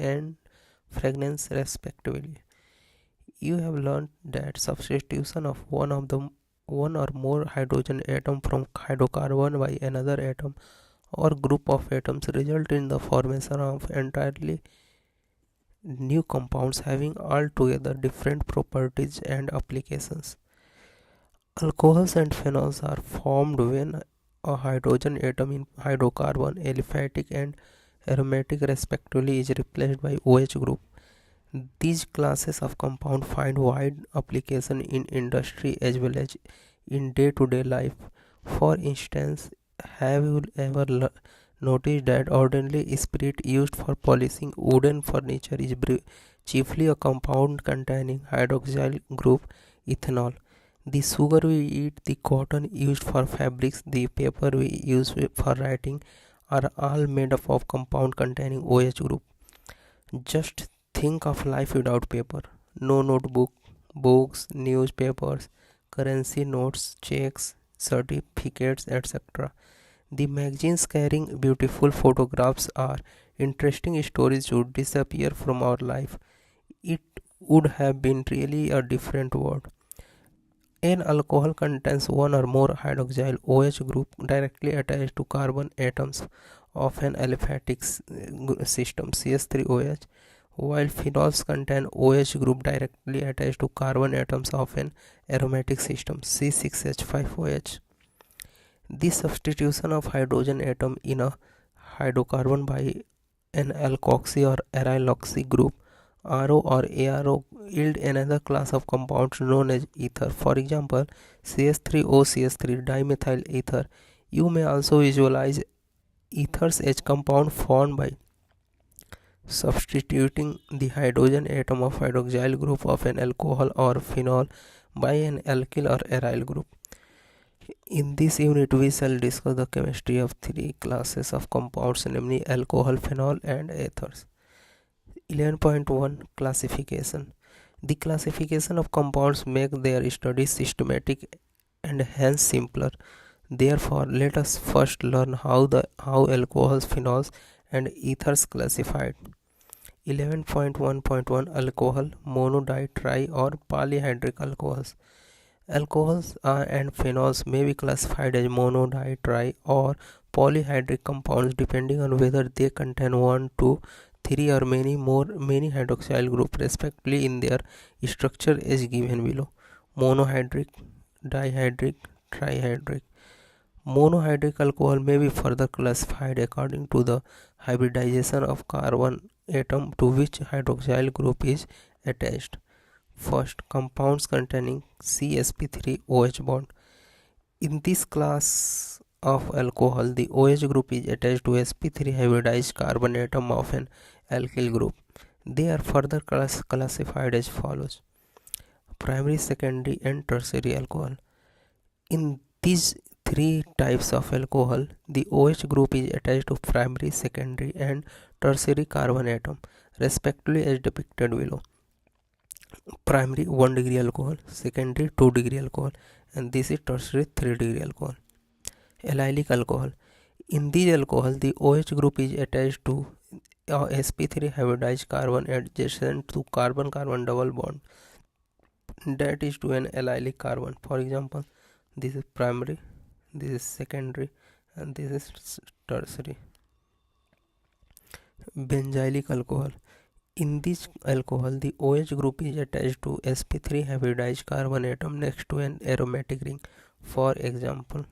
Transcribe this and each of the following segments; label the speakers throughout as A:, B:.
A: and fragrance respectively. You have learned that substitution of one or more hydrogen atom from hydrocarbon by another atom or group of atoms result in the formation of entirely new compounds having altogether different properties and applications. Alcohols and phenols are formed when a hydrogen atom in hydrocarbon, aliphatic and aromatic respectively, is replaced by OH group. These classes of compound find wide application in industry as well as in day-to-day life. For instance, have you ever noticed that ordinary spirit used for polishing wooden furniture is chiefly a compound containing hydroxyl group ethanol? The sugar we eat, the cotton used for fabrics, the paper we use for writing are all made up of compound containing OH group. Just think of life without paper. No notebook, books, newspapers, currency notes, checks, certificates, etc. The magazines carrying beautiful photographs or interesting stories would disappear from our life. It would have been really a different world. An alcohol contains one or more hydroxyl OH group directly attached to carbon atoms of an aliphatic system CH3OH, while phenols contain OH group directly attached to carbon atoms of an aromatic system C6H5OH. The substitution of hydrogen atom in a hydrocarbon by an alkoxy or aryloxy group RO or ARO yield another class of compounds known as ether. For example, CH3O CH3 dimethyl ether. You may also visualize ethers as compound formed by substituting the hydrogen atom of hydroxyl group of an alcohol or phenol by an alkyl or aryl group. In this unit, we shall discuss the chemistry of three classes of compounds, namely alcohol, phenol, and ethers. 11.1 Classification. The classification of compounds make their study systematic and hence simpler. Therefore, let us first learn how alcohols, phenols, and ethers classified. 11.1.1 Alcohol, mono, di, tri, or polyhydric alcohols. Alcohols and phenols may be classified as mono, di, tri, or polyhydric compounds depending on whether they contain 1, 2, 3 or many hydroxyl groups respectively in their structure as given below: monohydric, dihydric, trihydric. Monohydric alcohol may be further classified according to the hybridization of carbon atom to which hydroxyl group is attached. First, compounds containing CsP3OH bond. In this class of alcohol, the OH group is attached to sp3 hybridized carbon atom of an alkyl group. They are further classified as follows: primary, secondary, and tertiary alcohol. In these three types of alcohol, the OH group is attached to primary, secondary, and tertiary carbon atom respectively as depicted below. Primary 1 degree alcohol, secondary 2 degree alcohol, and this is tertiary 3 degree alcohol. Allylic alcohol. In these alcohol, the OH group is attached to sp3 hybridized carbon adjacent to carbon-carbon double bond, that is to an allylic carbon. For example, this is primary, this is secondary, and this is tertiary. Benzylic alcohol. In this alcohol, the OH group is attached to sp3 hybridized carbon atom next to an aromatic ring. For example,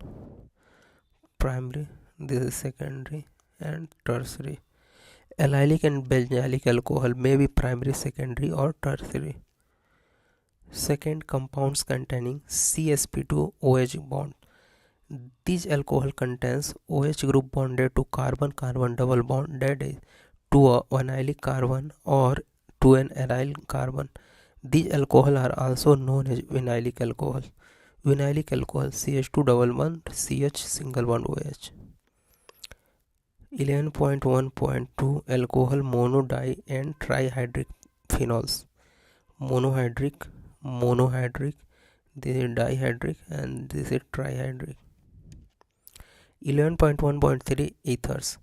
A: primary, this is secondary, and tertiary. Allylic and benzylic alcohol may be primary, secondary, or tertiary. Second, compounds containing CsP2OH bond. This alcohol contains OH group bonded to carbon-carbon double bond, that is to a vinylic carbon or to an aryl carbon. These alcohol are also known as vinylic alcohol. Vinylic alcohol CH2 double bond CH single bond OH. 11.1.2 Alcohol, mono, di, and trihydric phenols. Monohydric, this is dihydric, and this is trihydric. 11.1.3 Ethers.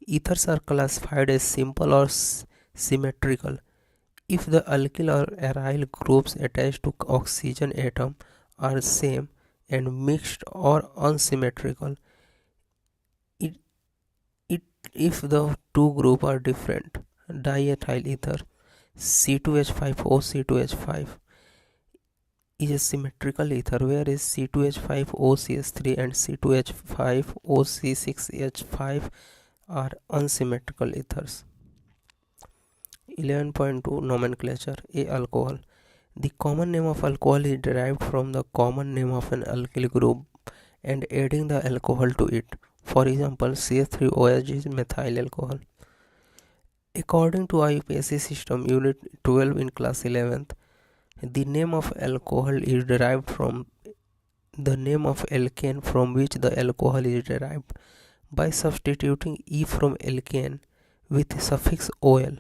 A: Ethers are classified as simple or symmetrical. If the alkyl or aryl groups attached to oxygen atom are same and mixed or unsymmetrical. If the two groups are different, diethyl ether C2H5O C2H5 is a symmetrical ether, whereas C2H5OCH3 and C2H5OC6H5 are unsymmetrical ethers. 11.2 Nomenclature. A alcohol. The common name of alcohol is derived from the common name of an alkyl group and adding the alcohol to it. For example, CH3OH is methyl alcohol. According to IUPAC system unit 12 in class 11th, the name of alcohol is derived from the name of alkane from which the alcohol is derived. By substituting E from alkane with suffix OL,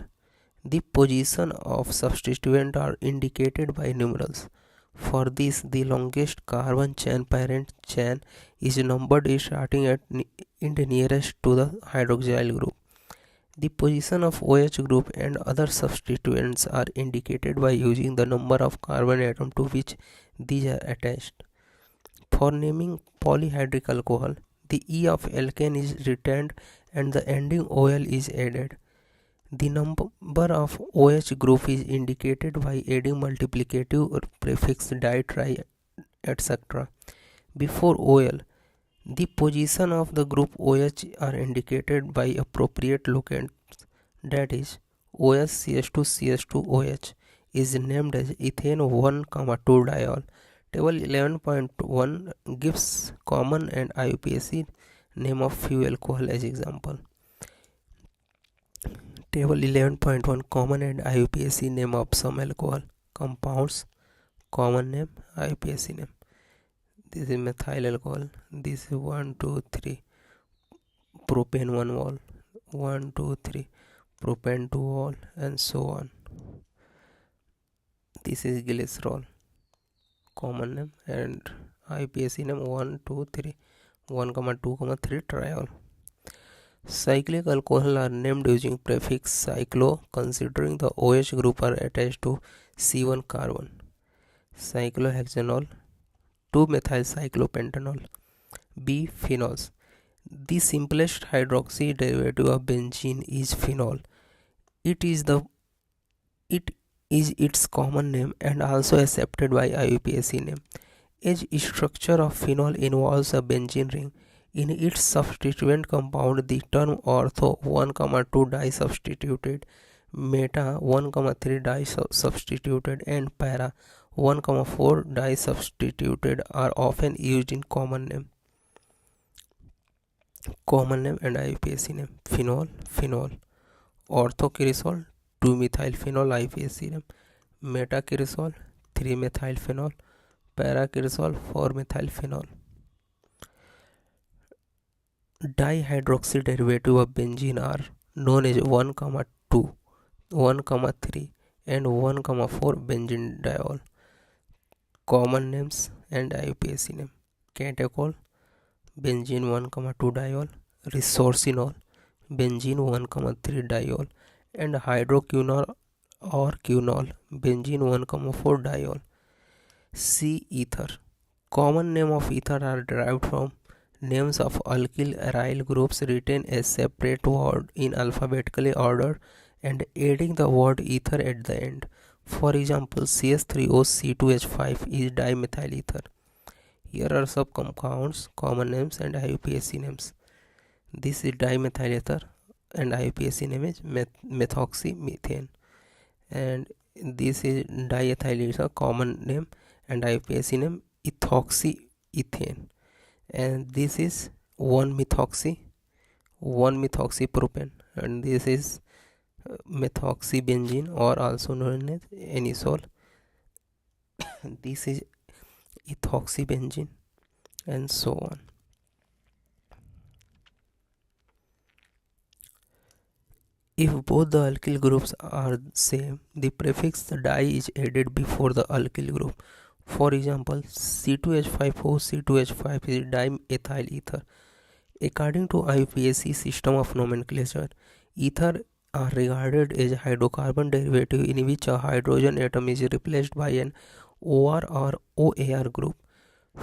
A: the position of substituent are indicated by numerals. For this, the longest carbon chain parent chain is numbered starting at nearest to the hydroxyl group. The position of OH group and other substituents are indicated by using the number of carbon atom to which these are attached. For naming polyhydric alcohol, the E of alkane is retained and the ending OL is added. The number of OH group is indicated by adding multiplicative prefix di, tri, etc. Before OL, the position of the group OH are indicated by appropriate locants, that is, OH CH2CH2OH is named as ethane 1,2 diol. Table 11.1 gives common and IUPAC name of few alcohol as example. Table 11.1 Common and IUPAC name of some alcohol compounds. Common name, IUPAC name. This is methyl alcohol. This is 1, 2, 3. Propane 1 mole. 1, 2, 3. Propane 2 mole, and so on. This is glycerol. Common name and IUPAC name 1, 2, 3. 1, 2, 3 triol. Cyclic alcohol are named using prefix cyclo considering the OH group are attached to C1 carbon. Cyclohexanol, 2-methylcyclopentanol. B. Phenols. The simplest hydroxy derivative of benzene is phenol. It is its common name and also accepted by IUPAC name. As structure of phenol involves a benzene ring, in its substituent compound the term ortho 1,2 disubstituted, meta 1,3 disubstituted and para 1,4 disubstituted are often used in common name. Common name and IUPAC name. Phenol, phenol. Orthochirisol, 2-methylphenol IUPAC name. Metachirisol, 3-methylphenol. Parachirisol, 4-methylphenol. Dihydroxy derivative of benzene are known as 1,2, 1,3 and 1,4 benzene diol. Common names and IUPAC name. Catechol, benzene 1,2 diol. Resorcinol, benzene 1,3 diol. And hydroquinol or quinol, benzene 1,4 diol. C. Ether. Common name of ether are derived from names of alkyl aryl groups written as separate word in alphabetically order and adding the word ether at the end. For example, CH3OC2H5 is dimethyl ether. Here are some compounds, common names and IUPAC names. This is dimethyl ether and IUPAC name is methoxymethane. And this is diethyl ether, common name and IUPAC name ethoxyethane. And this is 1-methoxypropane, and this is methoxybenzene or also known as anisole. This is ethoxybenzene and so on. If both the alkyl groups are same, the prefix di is added before the alkyl group. For example, C2H5O C2H5 is dimethyl ether. According to IUPAC system of nomenclature, ether are regarded as a hydrocarbon derivative in which a hydrogen atom is replaced by an OR or OAR group,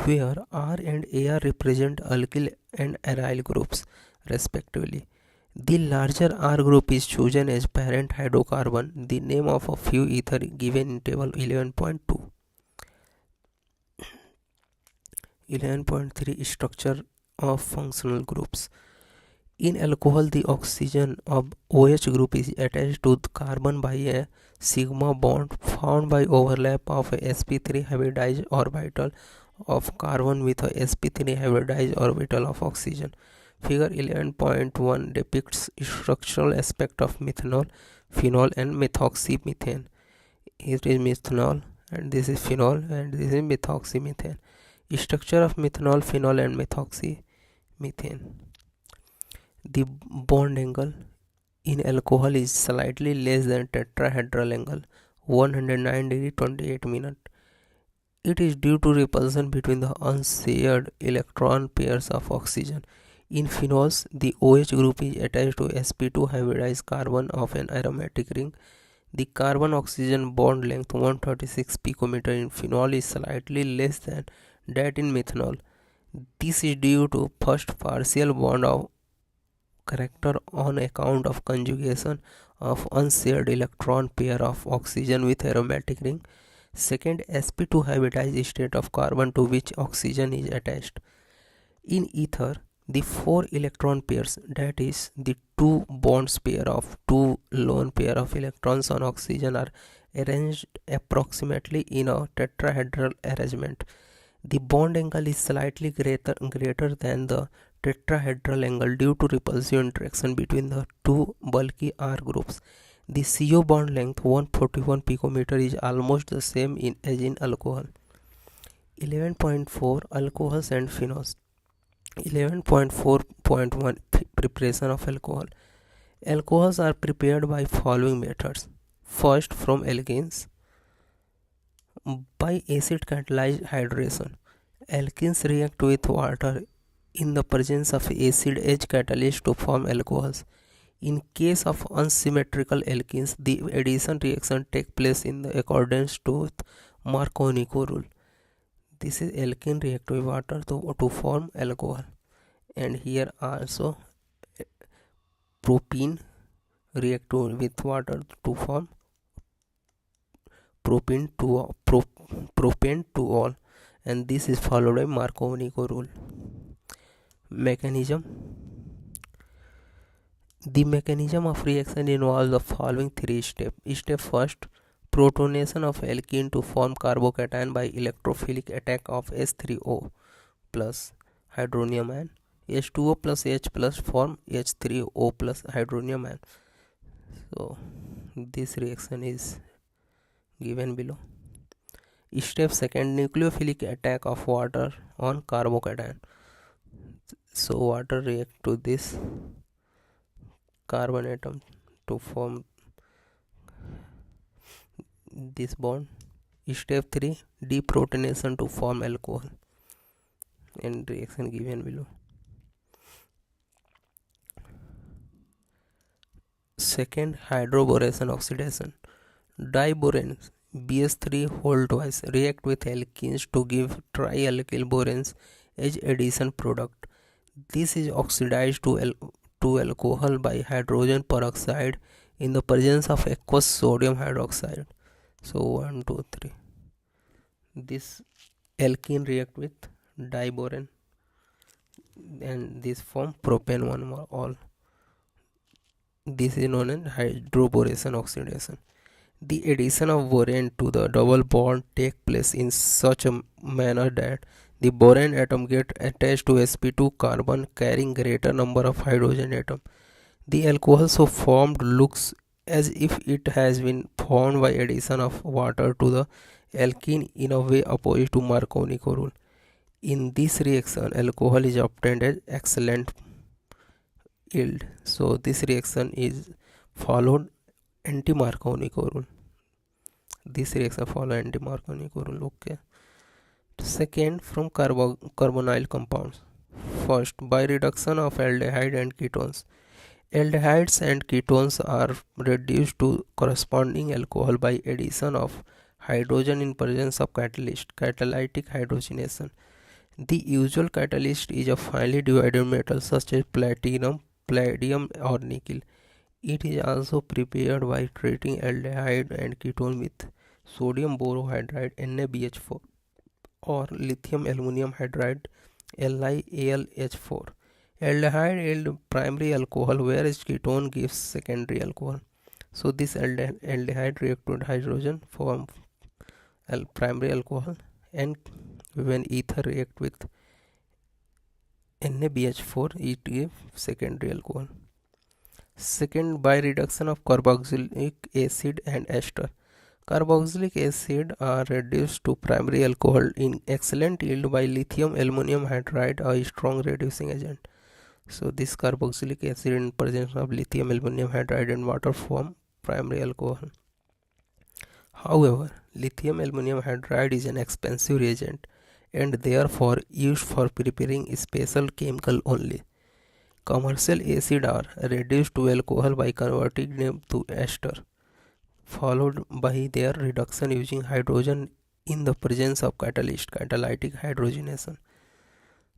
A: where R and AR represent alkyl and aryl groups, respectively. The larger R group is chosen as parent hydrocarbon, the name of a few ether given in table 11.2. 11.3 Structure of functional groups. In alcohol, the oxygen of OH group is attached to the carbon by a sigma bond formed by overlap of a sp3 hybridized orbital of carbon with a sp3 hybridized orbital of oxygen. Figure 11.1 depicts structural aspect of methanol, phenol and methoxymethane. Here is methanol and this is phenol and this is methoxymethane. Structure of methanol, phenol and methoxymethane. The bond angle in alcohol is slightly less than tetrahedral angle, 109 degree 28 minutes. It is due to repulsion between the unshared electron pairs of oxygen. In phenols, the OH group is attached to sp2 hybridized carbon of an aromatic ring. The carbon-oxygen bond length 136 picometer in phenol is slightly less than that in methanol. This is due to first partial bond of character on account of conjugation of unshared electron pair of oxygen with aromatic ring. Second, sp2 hybridized state of carbon to which oxygen is attached. In ether, the 4 electron pairs, that is the 2 bonds pair of 2 lone pair of electrons on oxygen, are arranged approximately in a tetrahedral arrangement. The bond angle is slightly greater than the tetrahedral angle due to repulsive interaction between the two bulky R groups. The CO bond length 141 picometer is almost the same as in alcohol. 11.4 Alcohols and phenols. 11.4.1 Preparation of alcohol. Alcohols are prepared by following methods. First, from alkenes by acid catalyzed hydration. Alkenes react with water in the presence of acid as catalyst to form alcohols. In case of unsymmetrical alkenes, the addition reaction takes place in the accordance to Markovnikov rule. This is alkene react with water to form alcohol, and here also propene react with water to form propane to all, and this is followed by Markovnikov rule. Mechanism. The mechanism of reaction involves the following 3 steps. Step first, protonation of alkene to form carbocation by electrophilic attack of H3O plus hydronium ion. H2O plus H plus form H3O plus hydronium ion. So this reaction is given below. Step second, nucleophilic attack of water on carbocation. So water react to this carbon atom to form this bond. Step 3, deprotonation to form alcohol, and reaction given below. Second, hydroboration oxidation. Diboranes BS3 whole twice react with alkenes to give trialkyl boranes as addition product. This is oxidized to alcohol by hydrogen peroxide in the presence of aqueous sodium hydroxide. So 1, 2, 3. This alkene react with diborane and this form propane 1 more all. This is known as hydroboration oxidation. The addition of borane to the double bond takes place in such a manner that the borane atom gets attached to sp2 carbon carrying greater number of hydrogen atom. The alcohol so formed looks as if it has been formed by addition of water to the alkene in a way opposite to Markovnikov rule. In this reaction, alcohol is obtained as excellent yield. So this reaction is followed anti-Markovnikov rule. This reaction follow anti-Markovnikov rule. Okay. Second, from carbonyl compounds. First, by reduction of aldehyde and ketones. Aldehydes and ketones are reduced to corresponding alcohol by addition of hydrogen in presence of catalyst, catalytic hydrogenation. The usual catalyst is a finely divided metal such as platinum, palladium or nickel. It is also prepared by treating aldehyde and ketone with sodium borohydride NaBH4 or lithium aluminum hydride LiAlH4. Aldehyde yield primary alcohol whereas ketone gives secondary alcohol. So this aldehyde react with hydrogen form primary alcohol, and when ether react with NaBH4 it gives secondary alcohol. Second, by reduction of carboxylic acid and ester. Carboxylic acid are reduced to primary alcohol in excellent yield by lithium aluminum hydride, a strong reducing agent. So this carboxylic acid in presence of lithium aluminum hydride and water form primary alcohol. However, lithium aluminum hydride is an expensive reagent and therefore used for preparing special chemical only. Commercial acid are reduced to alcohol by converting them to ester, followed by their reduction using hydrogen in the presence of catalyst, catalytic hydrogenation.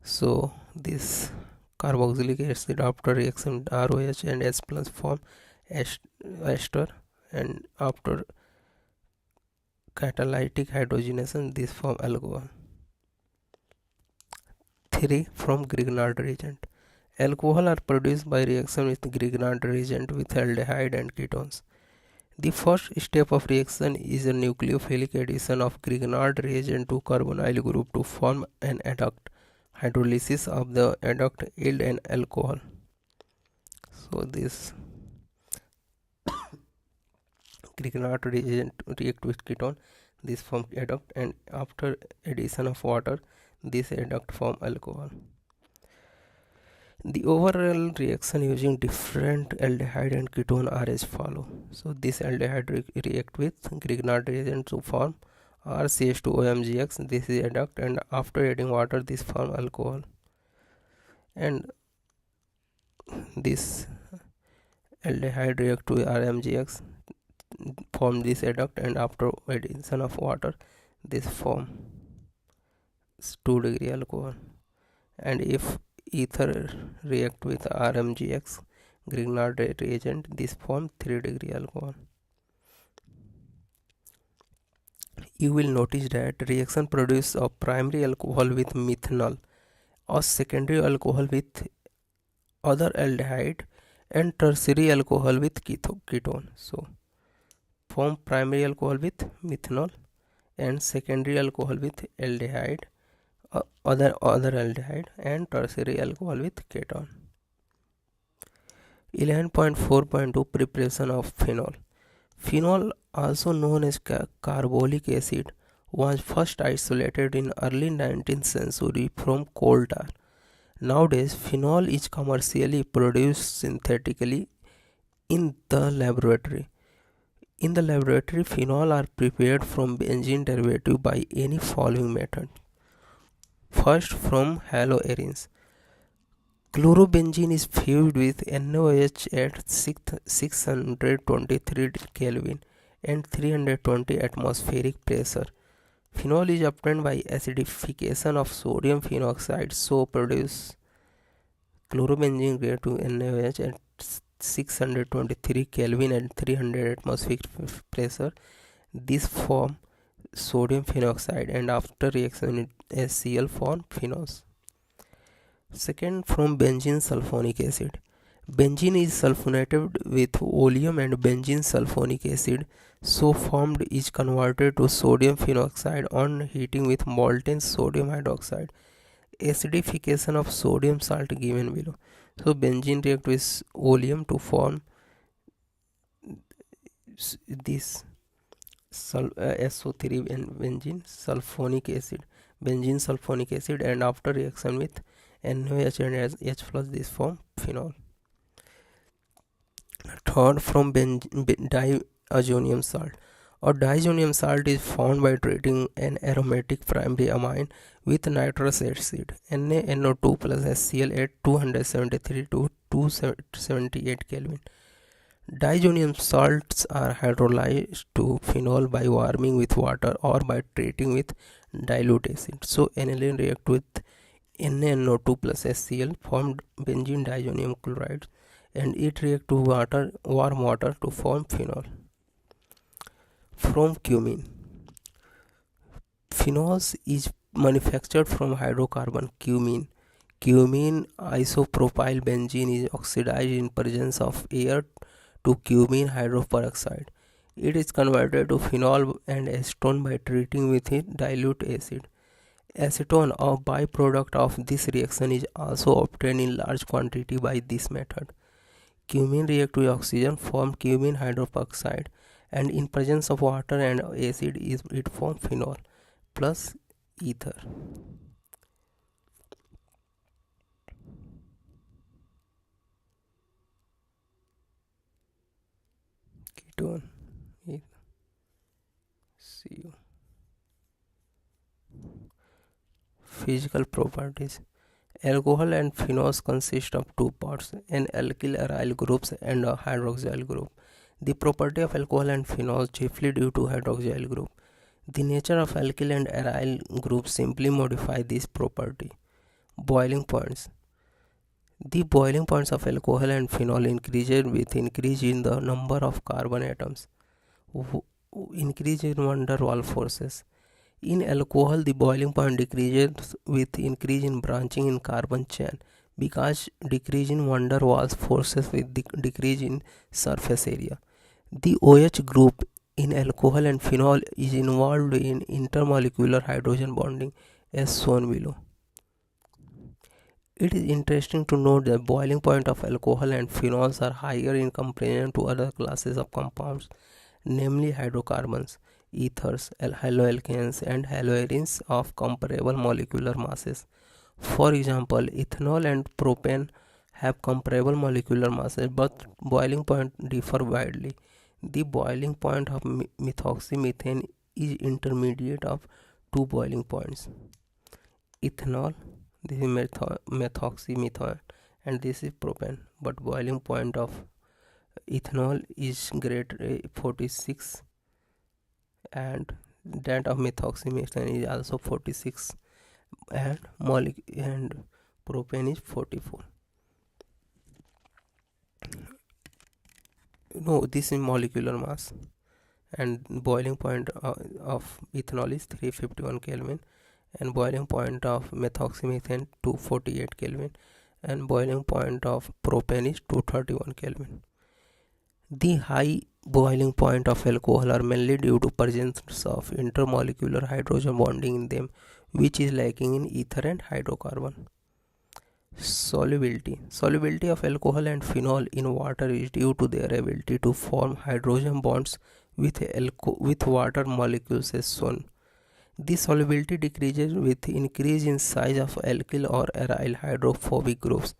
A: So this carboxylic acid after reaction ROH and H plus form ester, and after catalytic hydrogenation this form alcohol. 3. From Grignard reagent. Alcohol are produced by reaction with Grignard reagent with aldehyde and ketones. The first step of reaction is a nucleophilic addition of Grignard reagent to carbonyl group to form an adduct. Hydrolysis of the adduct yield an alcohol. So this Grignard reagent react with ketone, this form adduct, and after addition of water this adduct form alcohol. The overall reaction using different aldehyde and ketone are as follow. So this aldehyde react with Grignard reagent to form RCH2OMgX, this is adduct, and after adding water this form alcohol, and this aldehyde react to RMgX form this adduct, and after addition of water this form 2 degree alcohol. And if ether react with RMgX Grignard reagent, this form 3 degree alcohol. You will notice that reaction produces a primary alcohol with methanol, a secondary alcohol with other aldehyde, and tertiary alcohol with ketone. So form primary alcohol with methanol and secondary alcohol with aldehyde, other aldehyde, and tertiary alcohol with ketone. 11.4.2 Preparation of phenol. Phenol, also known as carbolic acid, was first isolated in early 19th century from coal tar. Nowadays, phenol is commercially produced synthetically in the laboratory. In the laboratory, phenol are prepared from benzene derivative by any following method. First, from haloarenes. Chlorobenzene is fused with NaOH at 623 Kelvin and 320 atmospheric pressure. Phenol is obtained by acidification of sodium phenoxide, so produce chlorobenzene react to NaOH at 623 Kelvin and 300 atmospheric pressure. This form sodium phenoxide, and after reaction with HCl form phenols. Second, from benzene sulfonic acid. Benzene is sulfonated with oleum and benzene sulfonic acid, so formed is converted to sodium phenoxide on heating with molten sodium hydroxide. Acidification of sodium salt given below. So benzene react with oleum to form this SO3 and benzene sulfonic acid, and after reaction with NaOH and H plus this form phenol. Third, from diazonium salt. A diazonium salt is formed by treating an aromatic primary amine with nitrous acid NaNO2 plus HCl at 273 to 278 Kelvin. Diazonium salts are hydrolyzed to phenol by warming with water or by treating with dilute acid. So aniline react with NaNO2 plus HCl formed benzene diazonium chloride, and it react to warm water to form phenol. From cumene. Phenols is manufactured from hydrocarbon cumene. Cumene isopropyl benzene is oxidized in presence of air to cumene hydroperoxide. It is converted to phenol and acetone by treating with a dilute acid. Acetone, a byproduct of this reaction, is also obtained in large quantity by this method. Cumene reacts with oxygen, form cumene hydroperoxide, and in presence of water and acid it forms phenol plus ether. Ketone, CO. Physical properties. Alcohol and phenols consist of two parts, an alkyl aryl group and a hydroxyl group. The property of alcohol and phenol chiefly due to hydroxyl group. The nature of alkyl and aryl groups simply modify this property. Boiling points. The boiling points of alcohol and phenol increases with increase in the number of carbon atoms. Increase in van der Waals forces. In alcohol, the boiling point decreases with increase in branching in carbon chain because decrease in van der Waals forces with decrease in surface area. The OH group in alcohol and phenol is involved in intermolecular hydrogen bonding as shown below. It is interesting to note that boiling point of alcohol and phenols are higher in comparison to other classes of compounds, namely hydrocarbons, ethers, haloalkanes, and haloarenes of comparable molecular masses. For example, ethanol and propane have comparable molecular masses, but boiling point differ widely. The boiling point of methoxymethane is intermediate of two boiling points. Ethanol, this is methoxymethane, and this is propane, but boiling point of ethanol is greater 46 and that of methoxymethane is also 46 and propane is 44. No, this is molecular mass, and boiling point of ethanol is 351 Kelvin, and boiling point of methoxymethane 248 Kelvin, and boiling point of propane is 231 Kelvin. The high boiling point of alcohol are mainly due to presence of intermolecular hydrogen bonding in them, which is lacking in ether and hydrocarbon. Solubility of alcohol and phenol in water is due to their ability to form hydrogen bonds with water molecules as shown. This solubility decreases with increase in size of alkyl or aryl hydrophobic groups.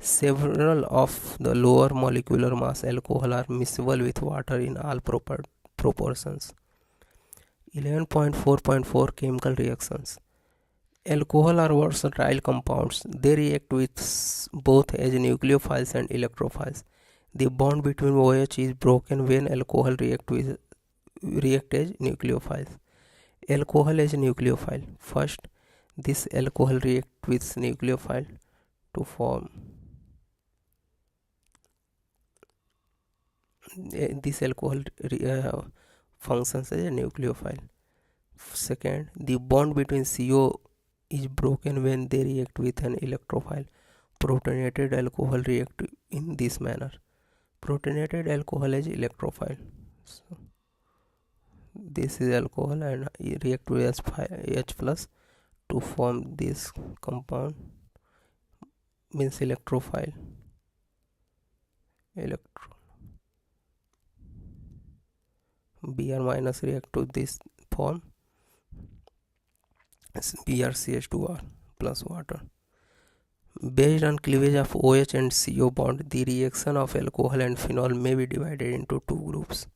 A: Several of the lower molecular mass alcohol are miscible with water in all proportions. 11.4.4 Chemical reactions. Alcohol are versatile compounds. They react with both as nucleophiles and electrophiles. The bond between OH is broken when alcohol react as nucleophiles. Alcohol as nucleophile. First, this alcohol react with nucleophile to form this alcohol functions as a nucleophile. Second, the bond between CO is broken when they react with an electrophile. Protonated alcohol react in this manner. Protonated alcohol is electrophile. So, this is alcohol and react with H plus to form this compound, means electrophile. Br minus react to this form BrCH2R plus water. Based on cleavage of OH and CO bond, the reaction of alcohol and phenol may be divided into two groups.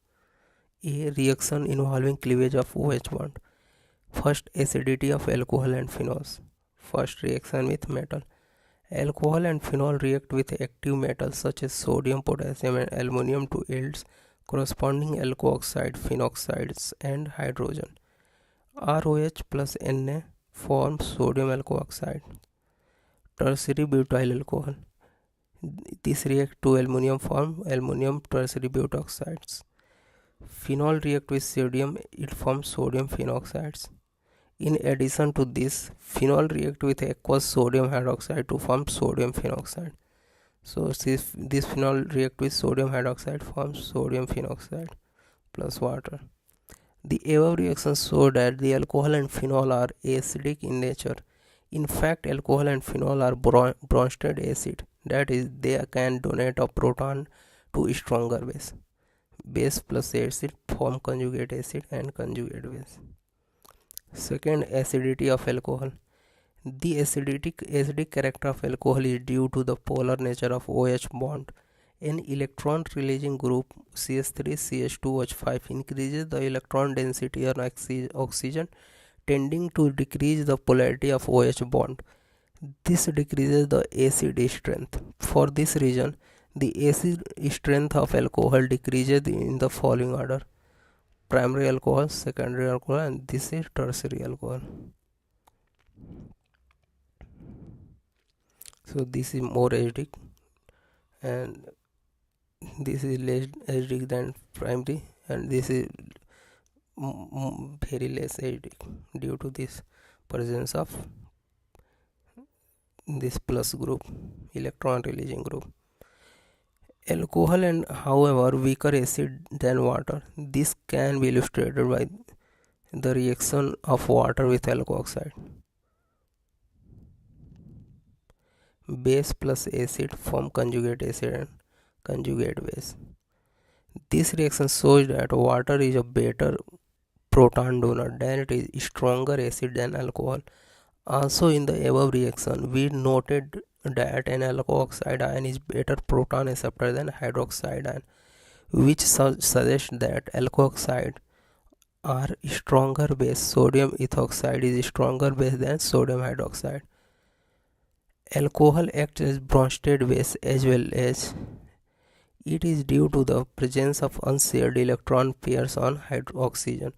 A: A reaction involving cleavage of OH bond. First, acidity of alcohol and phenols. First reaction with metal. Alcohol and phenol react with active metals such as sodium, potassium, and aluminum to yield corresponding alkoxide, phenoxides, and hydrogen. ROH plus Na forms sodium alkoxide. Tertiary butyl alcohol. This reacts to aluminum form aluminum tertiary butoxides. Phenol react with sodium, it forms sodium phenoxides. In addition to this, phenol react with aqueous sodium hydroxide to form sodium phenoxide. So this phenol react with sodium hydroxide forms sodium phenoxide plus water. The above reactions show that the alcohol and phenol are acidic in nature. In fact, alcohol and phenol are bronzed acid. That is, they can donate a proton to a stronger base. Base plus acid form conjugate acid and conjugate base. Second, acidity of alcohol. The acidic character of alcohol is due to the polar nature of OH bond. An electron releasing group CH3CH2OH5 increases the electron density on oxygen, tending to decrease the polarity of OH bond. This decreases the acid strength. For this reason, the acid strength of alcohol decreases in the following order: primary alcohol, secondary alcohol, and this is tertiary alcohol. So this is more acidic and this is less acidic than primary, and this is very less acidic due to this presence of this plus group, electron releasing group. Alcohol and however weaker acid than water. This can be illustrated by the reaction of water with alkoxide. Base plus acid form conjugate acid and conjugate base. This reaction shows that water is a better proton donor, than it is stronger acid than alcohol. Also in the above reaction, we noted that an alkoxide ion is better proton acceptor than hydroxide ion, which suggests that alkoxide are stronger base. Sodium ethoxide is stronger base than sodium hydroxide. Alcohol acts as bronzed base as well as it is due to the presence of unshared electron pairs on oxygen,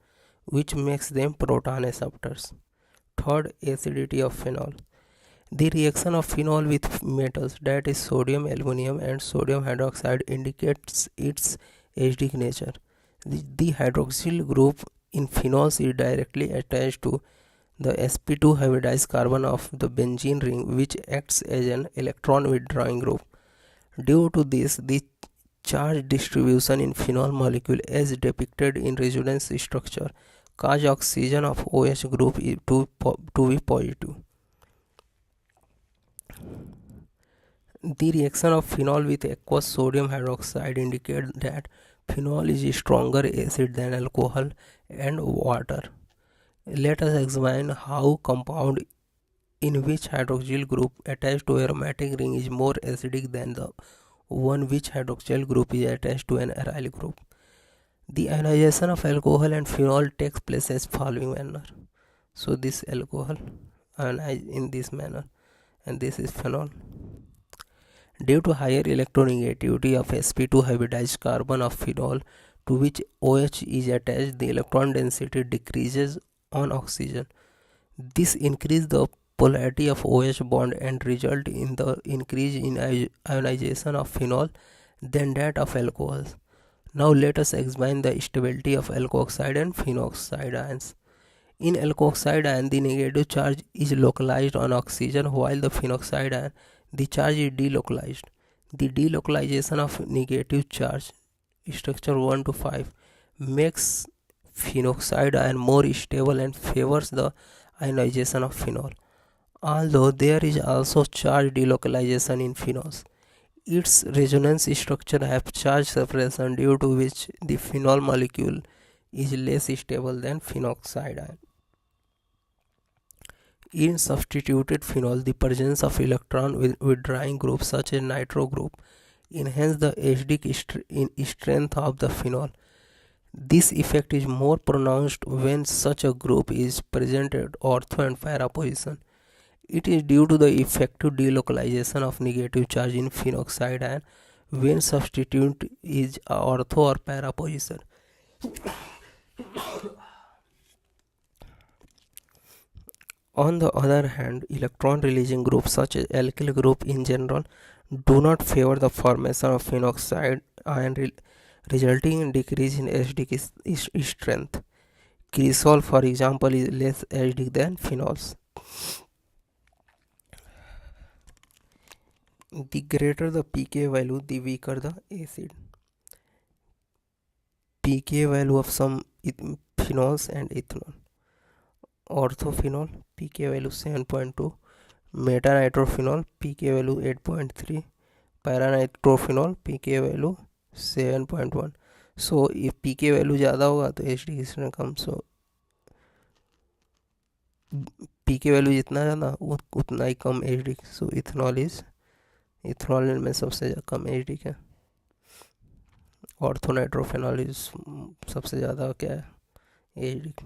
A: which makes them proton acceptors. Third, acidity of phenol. The reaction of phenol with metals, that is sodium, aluminum, and sodium hydroxide, indicates its acidic nature. The hydroxyl group in phenols is directly attached to the sp2 hybridized carbon of the benzene ring, which acts as an electron withdrawing group. Due to this, the charge distribution in phenol molecule as depicted in resonance structure cause oxygen of OH group to be positive. The reaction of phenol with aqueous sodium hydroxide indicates that phenol is stronger acid than alcohol and water. Let us examine how compound in which hydroxyl group attached to aromatic ring is more acidic than the one which hydroxyl group is attached to an aryl group. The ionization of alcohol and phenol takes place as following manner. So this alcohol ionized in this manner, and this is phenol. Due to higher electronegativity of sp2 hybridized carbon of phenol to which OH is attached, the electron density decreases on oxygen. This increases the polarity of OH bond and result in the increase in ionization of phenol than that of alcohols. Now let us examine the stability of alkoxide and phenoxide ions. In alkoxide ion, the negative charge is localized on oxygen, while the phenoxide ion, the charge is delocalized. The delocalization of negative charge, structure 1 to 5, makes phenoxide ion more stable and favors the ionization of phenol. Although there is also charge delocalization in phenols, its resonance structure have charge separation, due to which the phenol molecule is less stable than phenoxide ion. In substituted phenol, the presence of electron withdrawing groups such as nitro group enhance the acidic strength of the phenol. This effect is more pronounced when such a group is present at ortho and para position. It is due to the effective delocalization of negative charge in phenoxide ion when substituent is ortho or para position. On the other hand, electron releasing groups such as alkyl group in general do not favor the formation of phenoxide ion, resulting in decrease in acidic strength. Cresol, for example, is less acidic than phenols. The greater the pK value, the weaker the acid. pK value of some phenols and ethanol. Orthophenol pK value 7.2, metanitrophenol pK value 8.3, paranitrophenol pK value 7.1. सो ये pK value ज़्यादा होगा तो acidic strength कम. सो pK value जितना ज़्यादा उतना ही कम acidic. सो ethanol में सबसे कम acidic है. ऑर्थोनाइट्रोफेनॉल इज सबसे ज़्यादा क्या है acidic.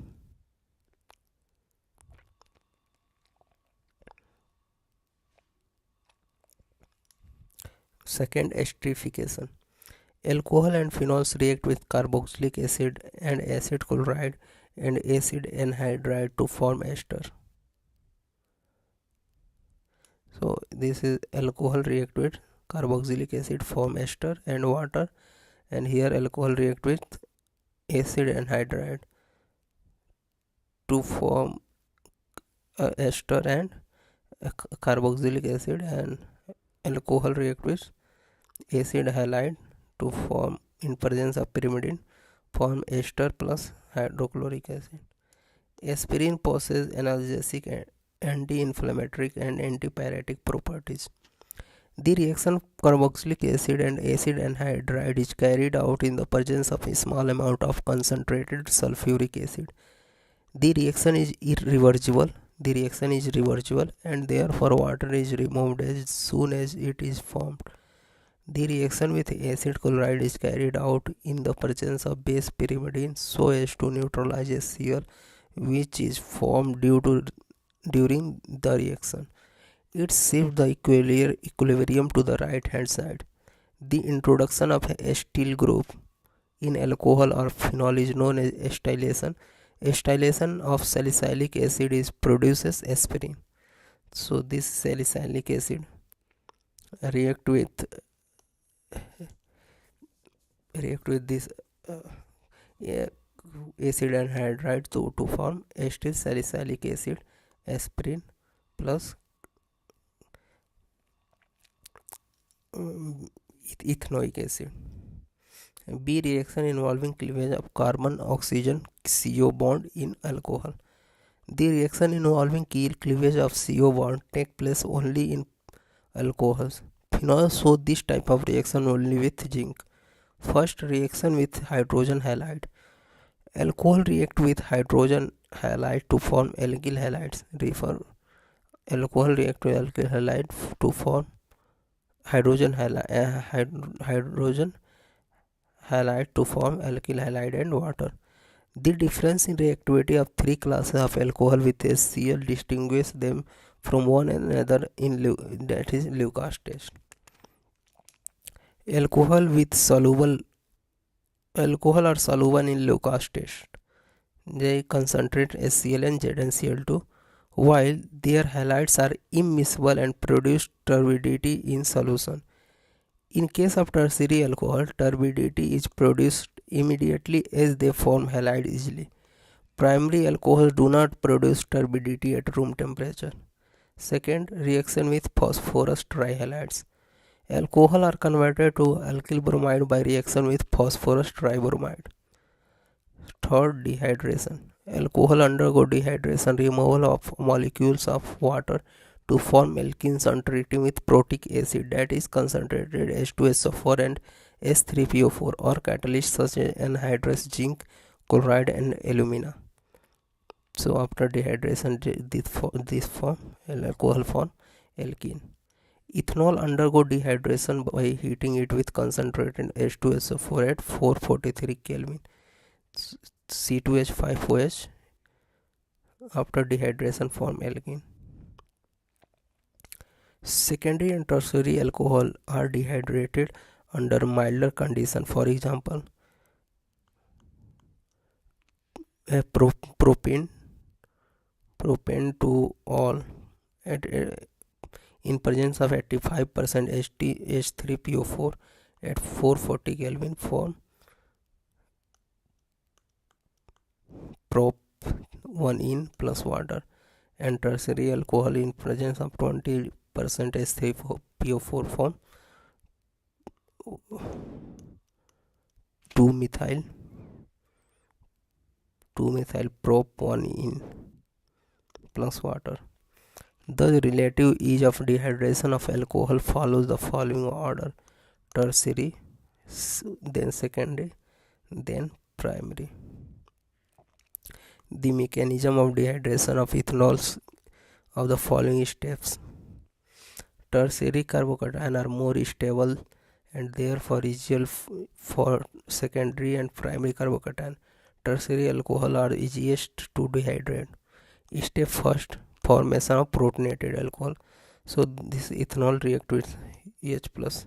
A: Second, esterification. Alcohol and phenols react with carboxylic acid and acid chloride and acid anhydride to form ester. So this is alcohol react with carboxylic acid form ester and water, and here alcohol react with acid anhydride to form ester and carboxylic acid, and alcohol react with acid halide to form, in presence of pyrimidine, form ester plus hydrochloric acid. Aspirin possesses analgesic, anti-inflammatory and antipyretic properties. The reaction of carboxylic acid and acid anhydride is carried out in the presence of a small amount of concentrated sulfuric acid. The reaction is irreversible. And therefore water is removed as soon as it is formed. The reaction with acid chloride is carried out in the presence of base pyrimidine so as to neutralize HCl, which is formed during the reaction. It shifts the equilibrium to the right hand side. The introduction of acetyl group in alcohol or phenol is known as acetylation. Acetylation of salicylic acid produces aspirin. So this salicylic acid react with this acid anhydride to form acetyl salicylic acid, aspirin plus ethanoic acid. B reaction involving cleavage of carbon oxygen CO bond in alcohol. The reaction involving cleavage of CO bond take place only in alcohols. Phenols show this type of reaction only with zinc. First, reaction with hydrogen halide. Alcohol react with hydrogen halide to form alkyl halides. Alcohol react with alkyl halide to form hydrogen halide to form alkyl halide and water. The difference in reactivity of three classes of alcohol with HCl distinguish them from one another that is Lucas test. Alcohol are soluble in Lucas test. They concentrate HCl and ZnCl2, while their halides are immiscible and produce turbidity in solution. In case of tertiary alcohol, turbidity is produced immediately as they form halide easily. Primary alcohols do not produce turbidity at room temperature. Second, reaction with phosphorus trihalides. Alcohol are converted to alkyl bromide by reaction with phosphorus tribromide. Third, dehydration. Alcohol undergo dehydration, removal of molecules of water to form alkenes on treating with protic acid, that is concentrated H2SO4 and S3PO4, or catalysts such as anhydrous zinc, chloride and alumina. So after dehydration, this form alcohol form alkene. Ethanol undergo dehydration by heating it with concentrated H2SO4 at 443 Kelvin. C2H5OH after dehydration form alkene. Secondary and tertiary alcohol are dehydrated under milder condition. For example, propane to all at in presence of 85% H3PO4 at 440 Kelvin form prop 1 in plus water, and tertiary alcohol in presence of 20% H3PO4 form 2 methyl prop 1 in plus water. The relative ease of dehydration of alcohol follows the following order: tertiary, then secondary, then primary. The mechanism of dehydration of ethanols of the following steps: tertiary carbocation are more stable and therefore easier for secondary and primary carbocation. Tertiary alcohol are easiest to dehydrate. Step first, formation of protonated alcohol. So this ethanol react with H plus,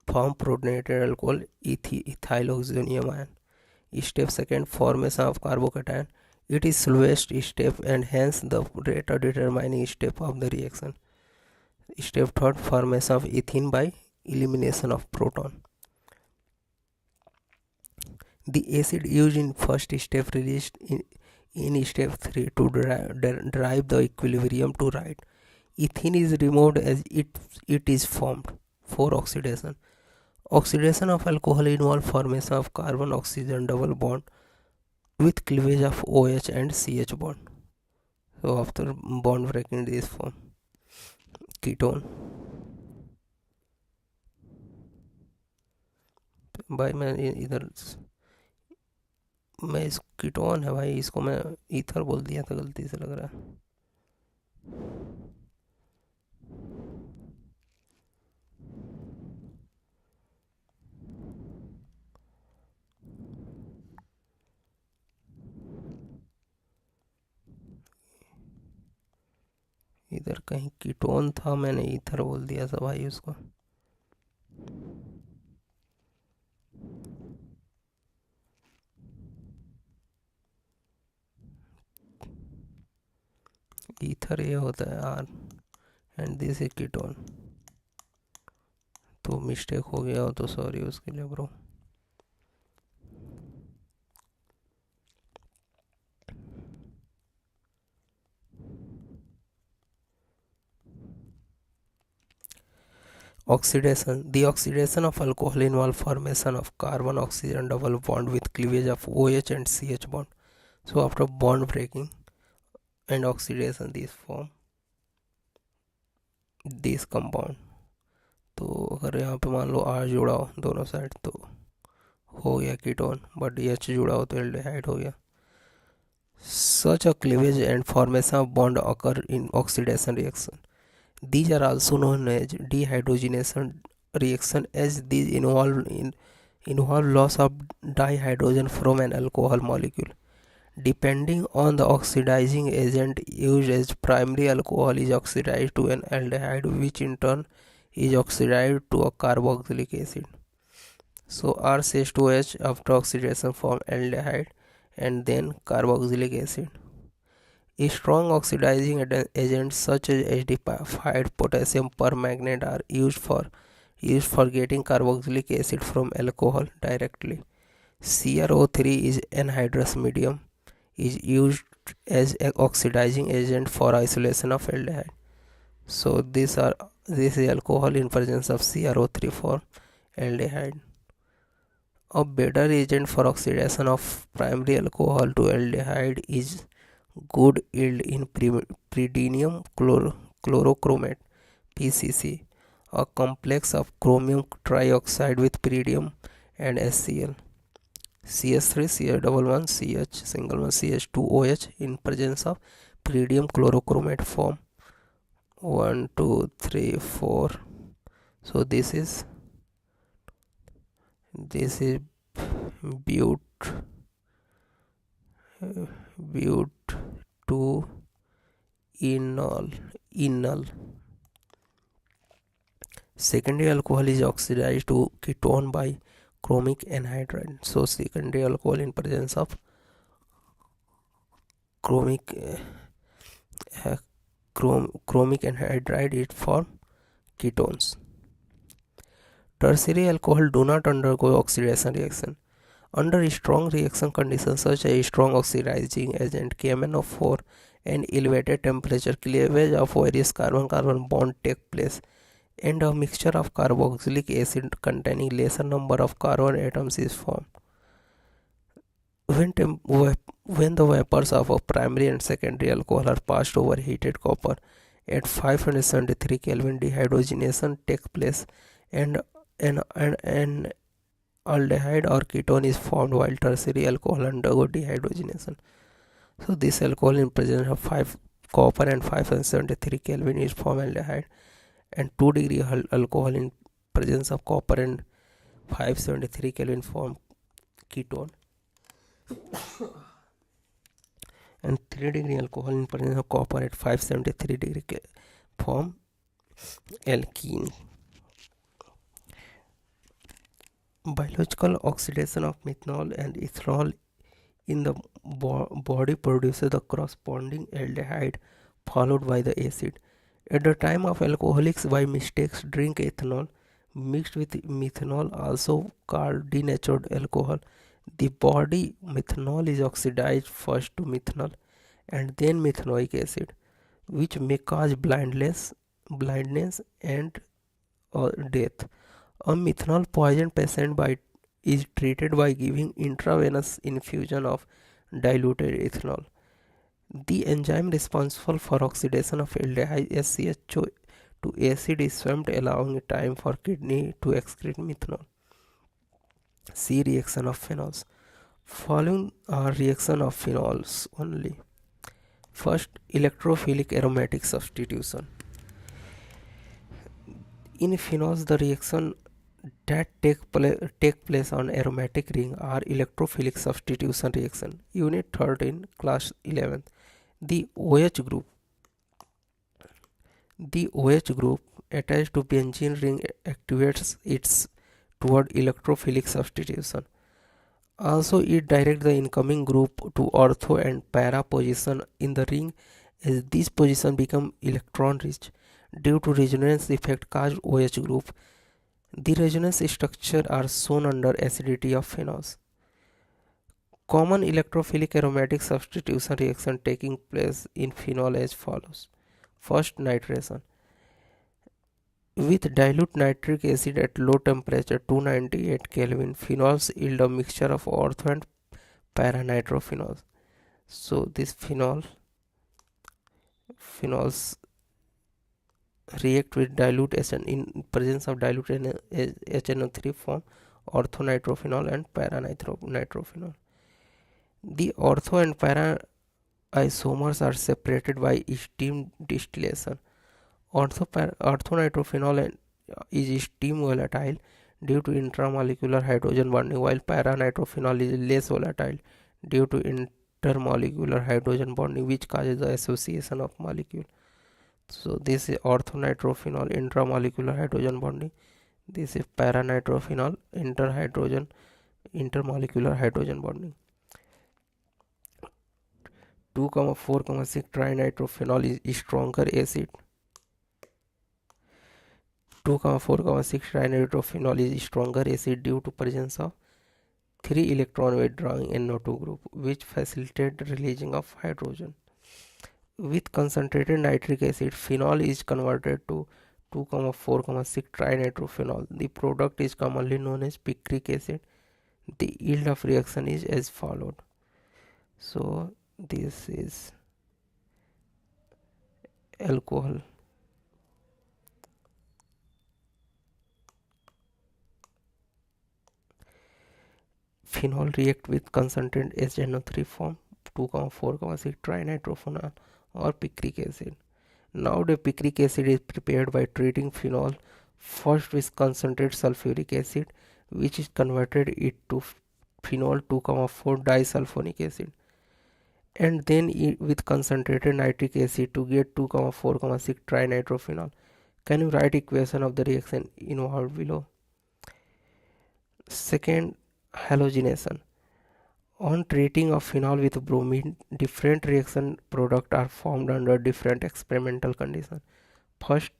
A: form protonated alcohol ethyl oxygen ion. Step second, formation of carbocation. It is slowest step and hence the rate of determining step of the reaction. Step third, formation of ethene by elimination of proton. The acid used in first step released in step 3 to derive the equilibrium to right. Ethene is removed as it is formed. 4. Oxidation. Oxidation of alcohol involves formation of carbon-oxygen double bond with cleavage of OH and CH bond. So after bond breaking this form ketone. भाई मैं इधर मैं इस ketone है भाई, इसको मैं ether बोल दिया था गलती से लग रहा है. इधर कहीं कीटोन था, मैंने ईथर बोल दिया था भाई उसको. ईथर ये होता है R and this is ketone. तो मिस्टेक हो गया हो तो सॉरी उसके लिए bro. Oxidation. The oxidation of alcohol involves formation of carbon-oxygen double bond with cleavage of OH and CH bond. So after bond breaking and oxidation, this form this compound. तो अगर यहाँ पे मान लो R जुड़ा हो दोनों साइड तो हो गया कीटोन, बट H जुड़ा हो तो एल्डिहाइड हो गया. Such a cleavage and formation of bond occur in oxidation reaction. These are also known as dehydrogenation reaction, as these involve loss of dihydrogen from an alcohol molecule. Depending on the oxidizing agent used, as primary alcohol is oxidized to an aldehyde, which in turn is oxidized to a carboxylic acid. So R6H after oxidation form aldehyde and then carboxylic acid. Strong oxidizing agents such as acidified potassium permanganate are used for getting carboxylic acid from alcohol directly. CrO3 is anhydrous medium, is used as an oxidizing agent for isolation of aldehyde. So this is alcohol in presence of CrO3 for aldehyde. A better agent for oxidation of primary alcohol to aldehyde is good yield in pyridinium chlorochromate PCC, a complex of chromium trioxide with pyridium and HCl. CH3 CH11 CH single one CH2OH in presence of pyridium chlorochromate form 1 2 3 4. So this is but 2 enol Secondary alcohol is oxidized to ketone by chromic anhydride. So secondary alcohol in presence of chromic uh, chromic anhydride it form ketones. Tertiary alcohol do not undergo oxidation reaction. Under strong reaction conditions such as strong oxidizing agent KMnO4 and elevated temperature, cleavage of various carbon-carbon bonds take place, and a mixture of carboxylic acid containing lesser number of carbon atoms is formed. When the vapors of a primary and secondary alcohol are passed over heated copper at 573 Kelvin, dehydrogenation takes place, and an aldehyde or ketone is formed while tertiary alcohol undergo dehydrogenation. So this alcohol in presence of 5 copper and 573 Kelvin is formed aldehyde, and 2 degree alcohol in presence of copper and 573 Kelvin form ketone, and 3 degree alcohol in presence of copper at 573 degree form alkene. Biological oxidation of methanol and ethanol in the body produces the corresponding aldehyde followed by the acid. At the time of alcoholics by mistakes drink ethanol mixed with methanol, also called denatured alcohol, the body methanol is oxidized first to methanol and then methanoic acid, which may cause blindness and death. A methanol poisoned patient is treated by giving intravenous infusion of diluted ethanol. The enzyme responsible for oxidation of aldehyde SCHO to acid is swamped, allowing time for kidney to excrete methanol. C. Reaction of phenols. Following are reaction of phenols only. First, electrophilic aromatic substitution. In phenols, the reaction that take place on aromatic ring are electrophilic substitution reaction. Unit 13, class 11. The OH group attached to benzene ring activates its toward electrophilic substitution. Also, it directs the incoming group to ortho and para position in the ring, as these positions become electron rich due to resonance effect caused OH group. The resonance structure are shown under acidity of phenols. Common electrophilic aromatic substitution reaction taking place in phenol as follows. First, nitration. With dilute nitric acid at low temperature 298 Kelvin, phenols yield a mixture of ortho and para-nitrophenols. So this phenols react with dilute HN in presence of dilute HNO3 form orthonitrophenol and para-nitrophenol. The ortho and para isomers are separated by steam distillation. Orthonitrophenol is steam volatile due to intramolecular hydrogen bonding, while para-nitrophenol is less volatile due to intermolecular hydrogen bonding, which causes the association of molecule. So this is orthonitrophenol, intramolecular hydrogen bonding. This is para-nitrophenol, intermolecular hydrogen bonding. 2,4,6 trinitrophenol is stronger acid. 2,4,6 trinitrophenol is stronger acid due to presence of 3 electron withdrawing NO2 group, which facilitate releasing of hydrogen. With concentrated nitric acid, phenol is converted to 2,4,6 trinitrophenol. The product is commonly known as picric acid. The yield of reaction is as followed. So this is alcohol. Phenol react with concentrated HNO3 form 2,4,6 trinitrophenol or picric acid. Now the picric acid is prepared by treating phenol first with concentrated sulfuric acid, which is converted into phenol 2,4 disulfonic acid, and then with concentrated nitric acid to get 2,4,6 trinitrophenol. Can you write equation of the reaction involved below? Second, halogenation. On treating of phenol with bromine, different reaction products are formed under different experimental conditions. First,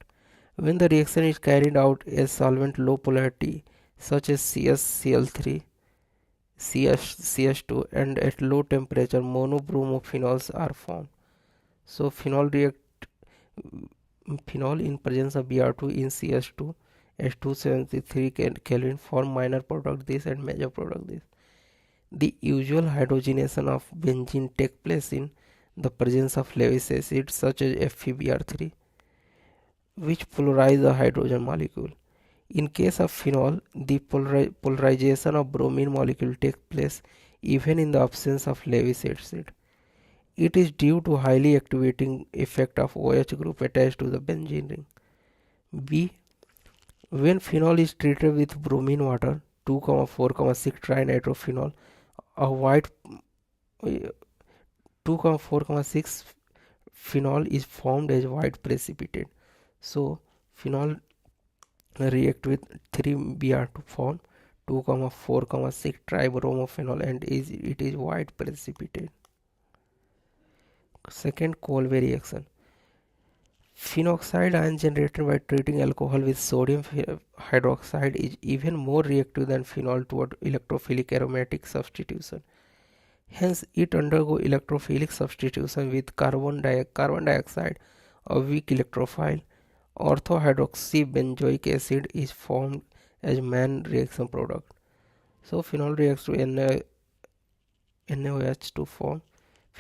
A: when the reaction is carried out as solvent low polarity such as CsCl3, CS2, and at low temperature monobromophenols are formed. So phenol in presence of Br2 in CS2 at 273 Kelvin form minor product this and major product this. The usual hydrogenation of benzene takes place in the presence of Lewis acid such as FeBr3, which polarize the hydrogen molecule. In case of phenol, the polarization of bromine molecule takes place even in the absence of Lewis acid. It is due to highly activating effect of OH group attached to the benzene ring. B. When phenol is treated with bromine water 2,4,6 trinitrophenol, a white 2,4,6 phenol is formed as white precipitate. So phenol react with 3Br to form 2,4,6 tribromophenol and it is white precipitate. Second, Colbe reaction. Phenoxide ion generated by treating alcohol with sodium hydroxide is even more reactive than phenol toward electrophilic aromatic substitution. Hence, it undergoes electrophilic substitution with carbon dioxide, a weak electrophile. Orthohydroxybenzoic acid is formed as main reaction product. So, phenol reacts to NaOH to form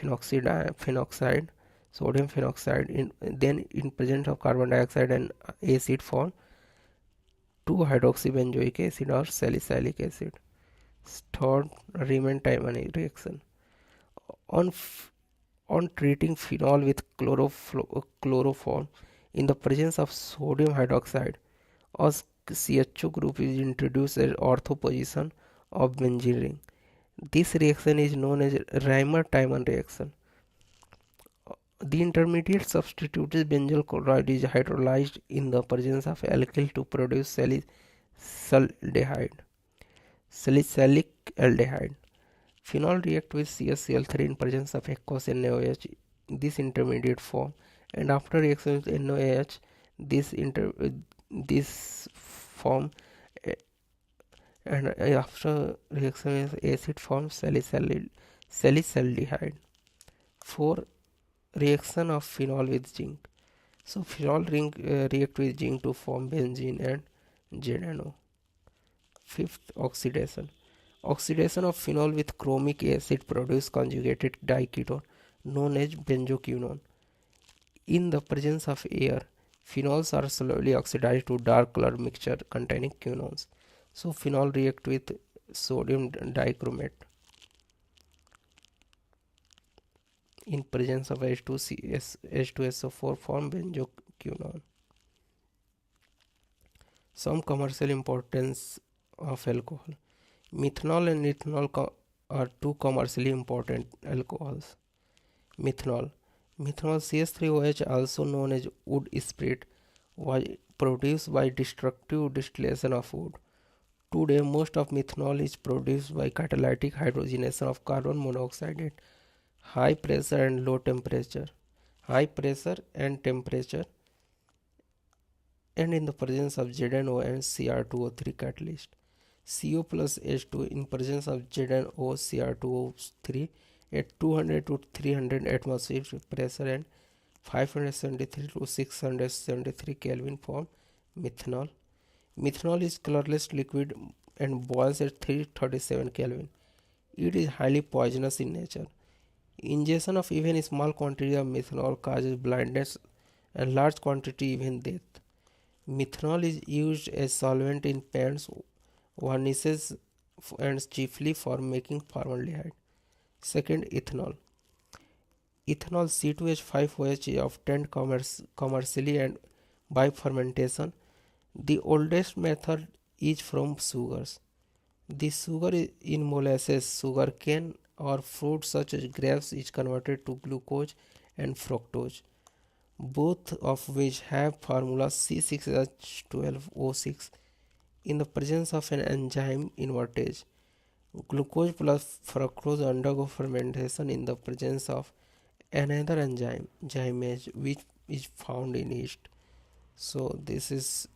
A: phenoxide, sodium phenoxide. Then, in presence of carbon dioxide and acid, form 2-hydroxybenzoic acid or salicylic acid. Third, Riemann-Tiemann reaction. On treating phenol with chloroform in the presence of sodium hydroxide, a CHO group is introduced as ortho position of benzene ring. This reaction is known as Riemann-Tiemann reaction. The intermediate substituted benzyl chloride is hydrolyzed in the presence of alkyl to produce salicylic aldehyde. Phenol reacts with CsCl3 in presence of aqueous NaOH, this intermediate form, and after reaction with NaOH, this form, and after reaction with acid forms salicyldehyde. 4. Reaction of phenol with zinc. So phenol react with zinc to form benzene and ZNO. 5th, oxidation. Oxidation of phenol with chromic acid produces conjugated diketone known as benzoquinone. In the presence of air, phenols are slowly oxidized to dark color mixture containing quinones. So phenol react with sodium dichromate. In presence of H2SO4 form benzoquinone. Some commercial importance of alcohol. Methanol and ethanol are two commercially important alcohols. Methanol CH3OH, also known as wood spirit, was produced by destructive distillation of wood. Today, most of methanol is produced by catalytic hydrogenation of carbon monoxide at high pressure and temperature, and in the presence of ZNO and Cr2O3 catalyst. CO plus H2 in presence of ZNO Cr2O3 at 200 to 300 atmospheric pressure and 573 to 673 Kelvin form methanol. Methanol is colorless liquid and boils at 337 Kelvin. It is highly poisonous in nature. Ingestion of even a small quantity of methanol causes blindness and large quantity even death. Methanol is used as solvent in paints, varnishes, and chiefly for making formaldehyde. Second, ethanol. Ethanol C2H5OH is obtained commercially and by fermentation. The oldest method is from sugars. The sugar in molasses, sugar cane, or fruits such as grapes is converted to glucose and fructose. both of which have formula C6H12O6. In the presence of an enzyme invertage, glucose plus fructose undergo fermentation in the presence of another enzyme, gymase, which is found in yeast. So this is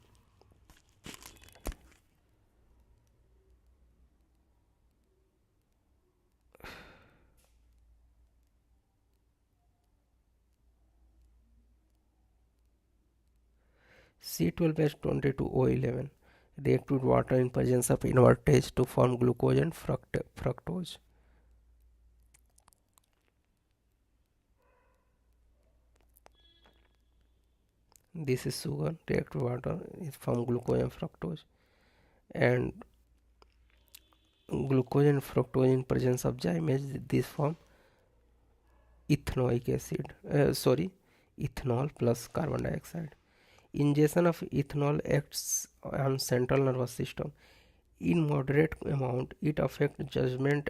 A: C12H22O11 react with water in presence of invertage to form glucose and fructose. This is sugar react with water is from glucose and fructose, and glucose and fructose in presence of gymase, this form ethanoic acid, ethanol plus carbon dioxide. Ingestion of ethanol acts on central nervous system. In moderate amount, it affects judgment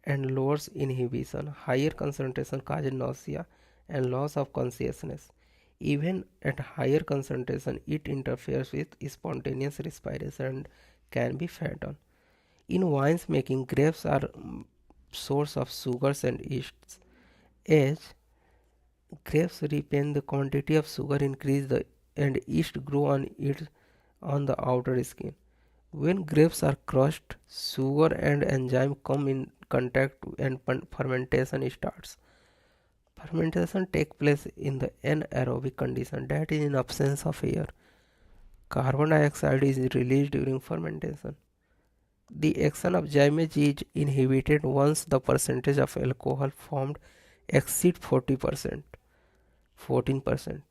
A: and lowers inhibition. Higher concentration causes nausea and loss of consciousness. Even at higher concentration, it interferes with spontaneous respiration and can be fatal. In wines making, grapes are source of sugars and yeasts. As grapes ripen, the quantity of sugar increases and yeast grow on it on the outer skin. When grapes are crushed, sugar and enzyme come in contact and fermentation starts. Fermentation takes place in the anaerobic condition, that is in absence of air. Carbon dioxide is released during fermentation. The action of gymase is inhibited once the percentage of alcohol formed exceeds 40%, 14%.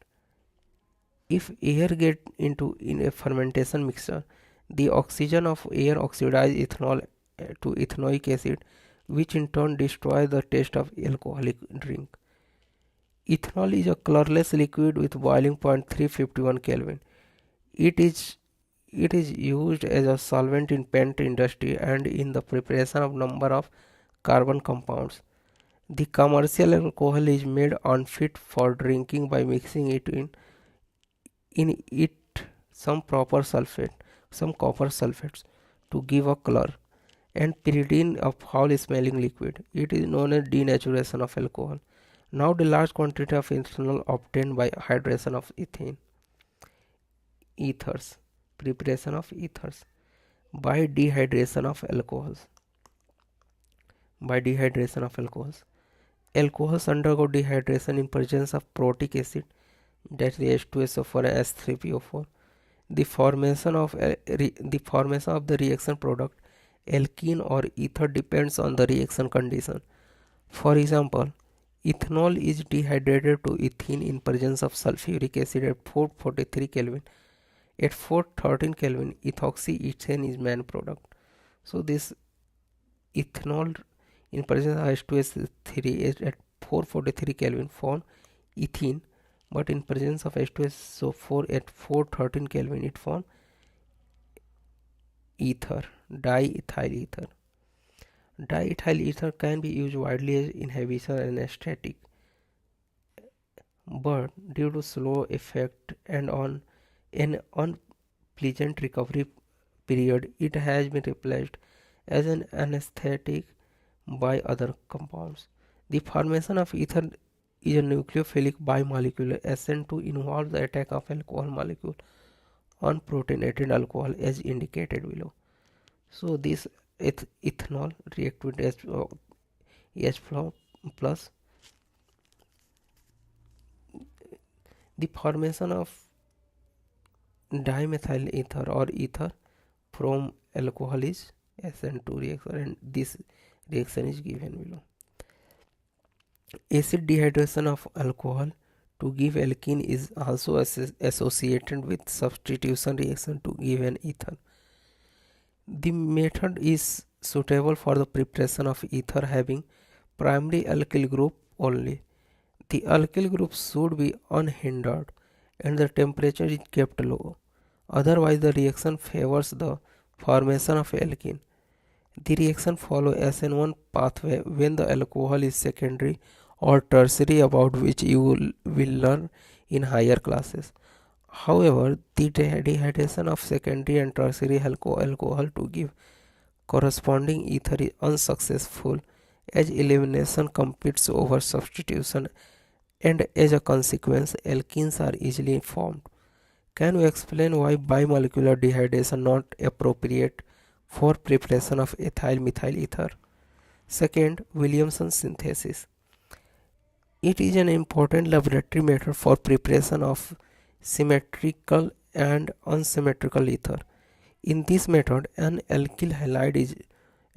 A: If air gets into in a fermentation mixture, the oxygen of air oxidizes ethanol to ethanoic acid, which in turn destroys the taste of alcoholic drink. Ethanol is a colorless liquid with boiling point 351 Kelvin. It is it is used as a solvent in paint industry and in the preparation of number of carbon compounds. The commercial alcohol is made unfit for drinking by mixing it in it some proper sulfate, some copper sulfates to give a color, and pyridine, a foul smelling liquid. It is known as denaturation of alcohol. Now the large quantity of ethanol obtained by hydration of ethane. Ethers. Preparation of ethers. By dehydration of alcohols. By dehydration of alcohols. Alcohols undergo dehydration in presence of protic acid, that is H2SO4 and H3PO4. The formation of the reaction product alkene or ether depends on the reaction condition. For example, ethanol is dehydrated to ethene in presence of sulfuric acid at 443 Kelvin. At 413 Kelvin, ethoxyethane is main product. So this ethanol in presence of H2S3 is at 443 Kelvin form ethene, but in presence of H2SO4 at 413 Kelvin it form ether, diethyl ether. Diethyl ether can be used widely as inhibition and anesthetic, but due to slow effect and on an unpleasant recovery period, it has been replaced as an anesthetic by other compounds. The formation of ether is a nucleophilic bimolecular agent to involve the attack of alcohol molecule on protonated alcohol as indicated below. So this ethanol react with H plus. The formation of dimethyl ether or ether from alcohol is SN2 reaction, and this reaction is given below. Acid dehydration of alcohol to give alkene is also associated with substitution reaction to give an ether. The method is suitable for the preparation of ether having primary alkyl group only. The alkyl group should be unhindered and the temperature is kept low. Otherwise, the reaction favors the formation of alkene. The reaction follows SN1 pathway when the alcohol is secondary or tertiary, about which you will learn in higher classes. However, the dehydration of secondary and tertiary alcohol to give corresponding ether is unsuccessful, as elimination competes over substitution, and as a consequence alkenes are easily formed. Can you explain why bimolecular dehydration not appropriate for preparation of ethyl methyl ether? Second, Williamson synthesis. It is an important laboratory method for preparation of symmetrical and unsymmetrical ether. In this method, an alkyl halide is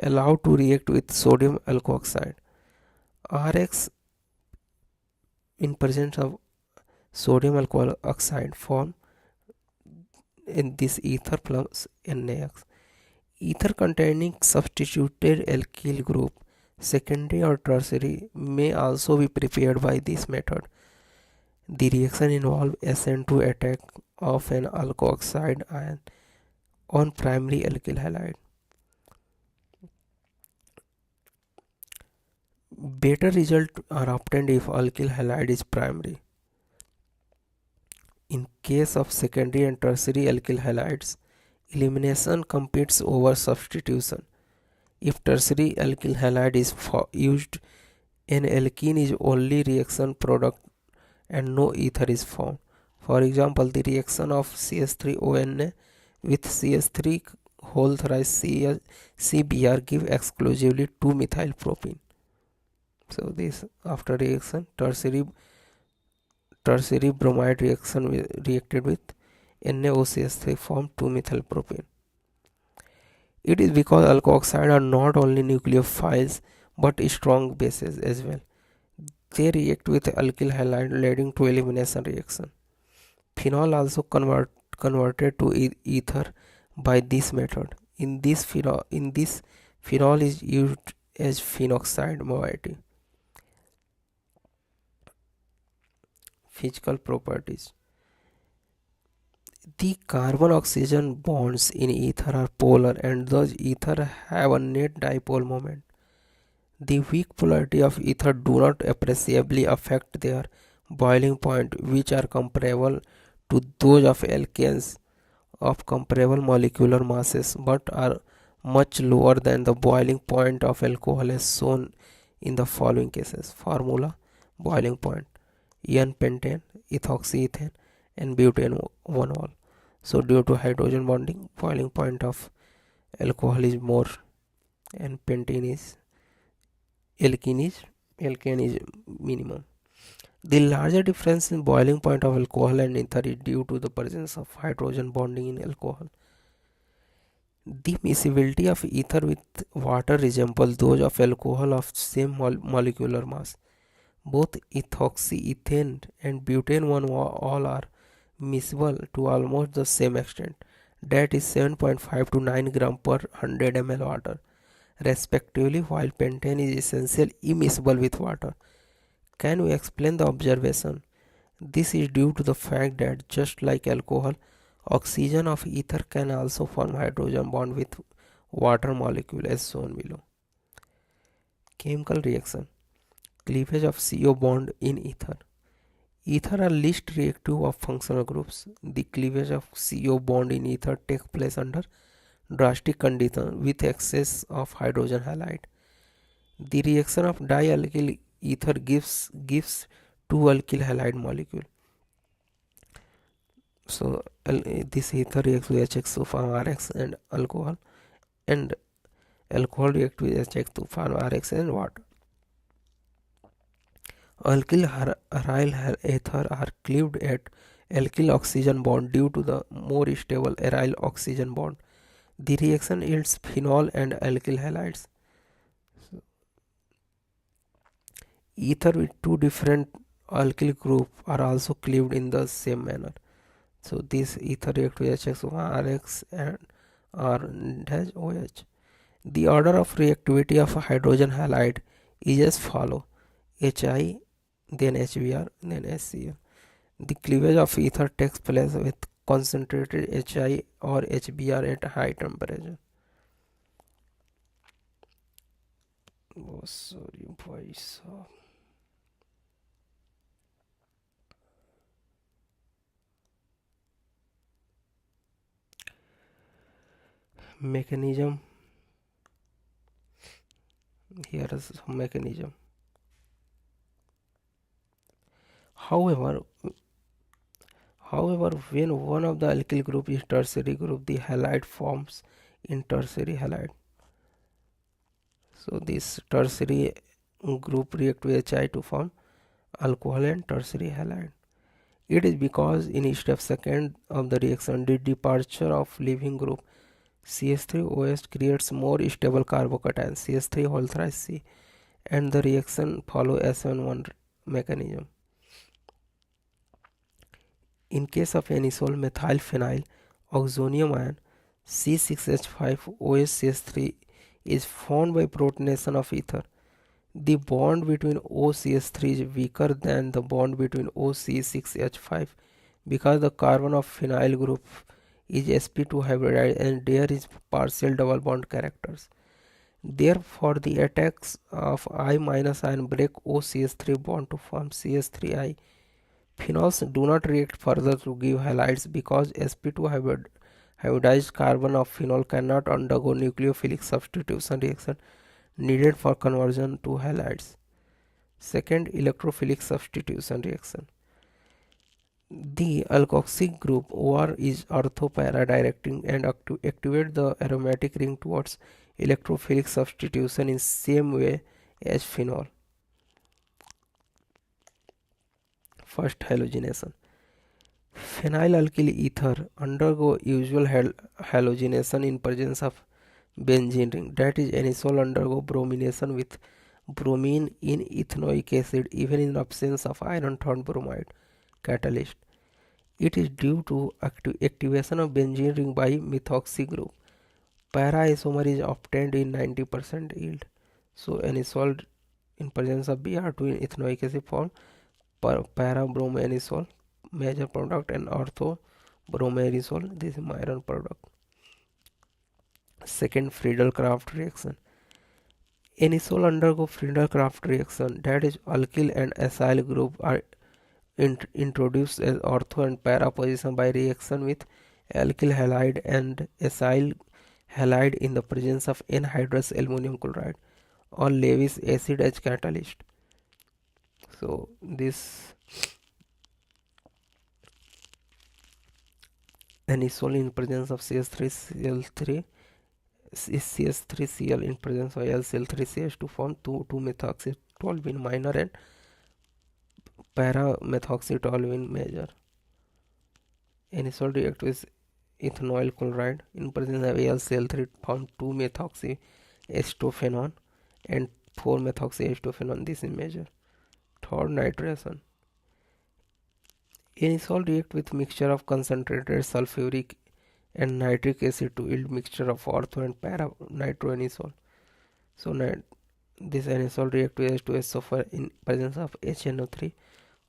A: allowed to react with sodium alkoxide. Rx in presence of sodium alcohol oxide form in this ether plus NaX. Ether containing substituted alkyl group, secondary or tertiary, may also be prepared by this method. The reaction involves ascent to attack of an alkoxide ion on primary alkyl halide. Better results are obtained if alkyl halide is primary. In case of secondary and tertiary alkyl halides, elimination competes over substitution. If tertiary alkyl halide is used, an alkene is only reaction product and no ether is formed. For example, the reaction of CH3ONA with CH3 whole thrice CBr give exclusively 2-methylpropene. So this after reaction tertiary bromide reaction reacted with NaOCH3 form 2-methylpropene. It is because alkoxide are not only nucleophiles but strong bases as well. They react with alkyl halide leading to elimination reaction. Phenol also converted to ether by this method. In this phenol is used as phenoxide moiety. Physical properties. The carbon-oxygen bonds in ether are polar and thus ether have a net dipole moment. The weak polarity of ether do not appreciably affect their boiling point, which are comparable to those of alkanes of comparable molecular masses but are much lower than the boiling point of alcohol as shown in the following cases. Formula: boiling point N-pentane, ethoxyethane and butane 1-ol. So due to hydrogen bonding, boiling point of alcohol is more and alkane is minimum. The larger difference in boiling point of alcohol and ether is due to the presence of hydrogen bonding in alcohol. The miscibility of ether with water resembles those of alcohol of same molecular mass. Both ethoxyethane and butane 1-ol are miscible to almost the same extent, that is 7.5 to 9 gram per 100 ml water respectively, while pentane is essentially immiscible with water. Can we explain the observation? This is due to the fact that just like alcohol, oxygen of ether can also form hydrogen bond with water molecule as shown below. Chemical reaction. Cleavage of CO bond in ether. Ether are least reactive of functional groups. The cleavage of CO bond in ether takes place under drastic conditions with excess of hydrogen halide. The reaction of dialkyl ether gives 2 alkyl halide molecule. So this ether reacts with HX to form RX and alcohol reacts with HX to form RX and water. Alkyl aryl ether are cleaved at alkyl oxygen bond due to the more stable aryl oxygen bond. The reaction yields phenol and alkyl halides. Ether with 2 different alkyl groups are also cleaved in the same manner. So this ether reacts with HX, RX and R-OH. The order of reactivity of a hydrogen halide is as follows: HI, then HBr, then HCl. The cleavage of ether takes place with concentrated HI or HBr at high temperature. Oh, sorry, boys. Mechanism. Here is some mechanism. However, when one of the alkyl group is tertiary group, the halide forms in tertiary halide. So this tertiary group react with Hi to form alcohol and tertiary halide. It is because in step second of the reaction, the departure of leaving group CH3OH creates more stable carbocation CH3 whole thrice C, and the reaction follow SN1 mechanism. In case of anisole methyl phenyl oxonium ion C6H5OH-CH3 is formed by protonation of ether. The bond between OCH3 is weaker than the bond between OC6H5 because the carbon of phenyl group is sp2 hybridized and there is partial double bond characters. Therefore, the attacks of I- ion break OCH3 bond to form CH3I. Phenols do not react further to give halides because sp2 hybridized carbon of phenol cannot undergo nucleophilic substitution reaction needed for conversion to halides. Second, electrophilic substitution reaction. The alkoxy group OR is ortho-para directing and activate the aromatic ring towards electrophilic substitution in same way as phenol. First, halogenation. Phenylalkyl ether undergo usual halogenation in presence of benzene ring, that is anisole undergo bromination with bromine in ethanoic acid even in absence of iron third bromide catalyst. It is due to activation of benzene ring by methoxy group. Para isomer is obtained in 90% yield. So anisole in presence of Br2 in ethanoic acid form para bromoanisole major product and ortho bromoanisole, this is iron product. Second, Friedel-Crafts reaction. Anisole undergo Friedel-Crafts reaction, that is alkyl and acyl group are introduced as ortho and para position by reaction with alkyl halide and acyl halide in the presence of anhydrous aluminum chloride or Lewis acid as catalyst. So this anisole in presence of CH3Cl3 is CH3Cl in presence of LCl3CH to form 2-methoxytoluene minor and para-methoxytoluene major. Anisole react with ethanol chloride in presence of AlCl3 form 2-methoxyacetophenone and 4-methoxyacetophenone, this is major. Third, nitration. Anisole react with mixture of concentrated sulfuric and nitric acid to yield mixture of ortho and para nitroanisole. So this anisole react with H2SO4 in presence of HNO3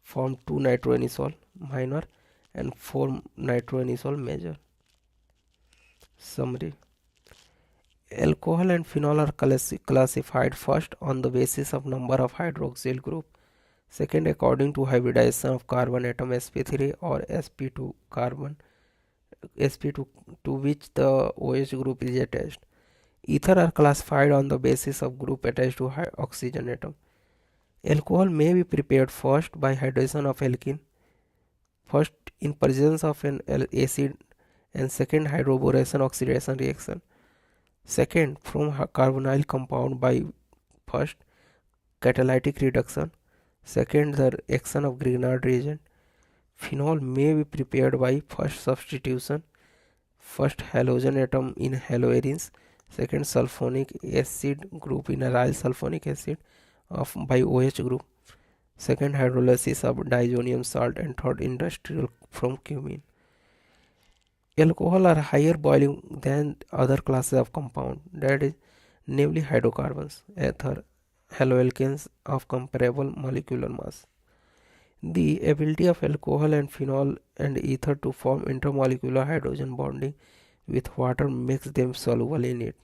A: form 2-nitroanisole minor and 4-nitroanisole major. Summary. Alcohol and phenol are classified first on the basis of number of hydroxyl group, second according to hybridization of carbon atom sp3 or sp2 carbon sp2 to which the OH group is attached. Ether are classified on the basis of group attached to oxygen atom. Alcohol may be prepared first by hydration of alkene, first in presence of an acid, and second hydroboration oxidation reaction. Second, from carbonyl compound by first catalytic reduction, second the action of Grignard reagent. Phenol may be prepared by first substitution, first halogen atom in haloarenes, second sulfonic acid group in aryl sulfonic acid by OH group, second hydrolysis of diazonium salt, and third industrial from cumene. Alcohol are higher boiling than other classes of compound, that is namely hydrocarbons, ether, haloalkanes of comparable molecular mass. The ability of alcohol and phenol and ether to form intermolecular hydrogen bonding with water makes them soluble in it.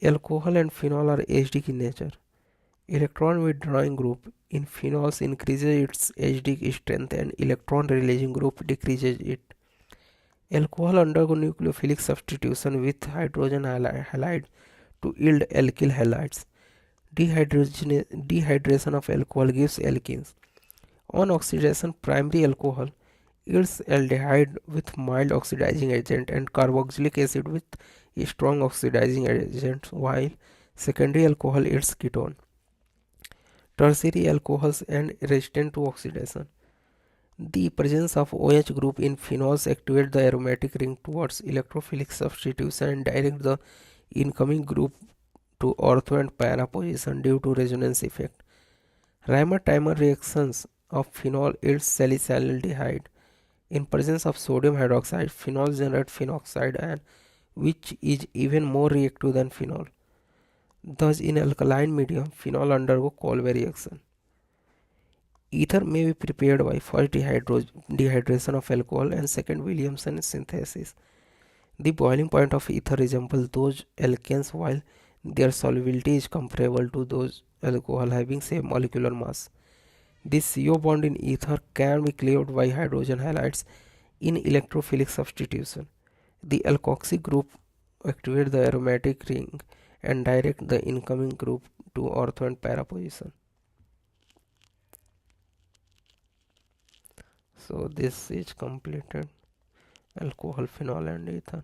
A: Alcohol and phenol are acidic in nature. Electron withdrawing group in phenols increases its acidic strength and electron releasing group decreases it. Alcohol undergo nucleophilic substitution with hydrogen halide to yield alkyl halides. Dehydration of alcohol gives alkenes. On oxidation, primary alcohol yields aldehyde with mild oxidizing agent and carboxylic acid with a strong oxidizing agent, while secondary alcohol yields ketone. Tertiary alcohols and resistant to oxidation. The presence of OH group in phenols activates the aromatic ring towards electrophilic substitution and direct the incoming group to ortho and para position due to resonance effect. Reimer-Timer reactions of phenol yields salicylaldehyde. In presence of sodium hydroxide, phenols generate phenoxide and which is even more reactive than phenol. Thus, in alkaline medium, phenol undergo Kolbe reaction. Ether may be prepared by first dehydration of alcohol and second Williamson synthesis. The boiling point of ether resembles those alkanes while their solubility is comparable to those alcohol having same molecular mass. This CO bond in ether can be cleaved by hydrogen halides in electrophilic substitution. The alkoxy group activates the aromatic ring and direct the incoming group to ortho and para position. So this is completed alcohol, phenol and ether.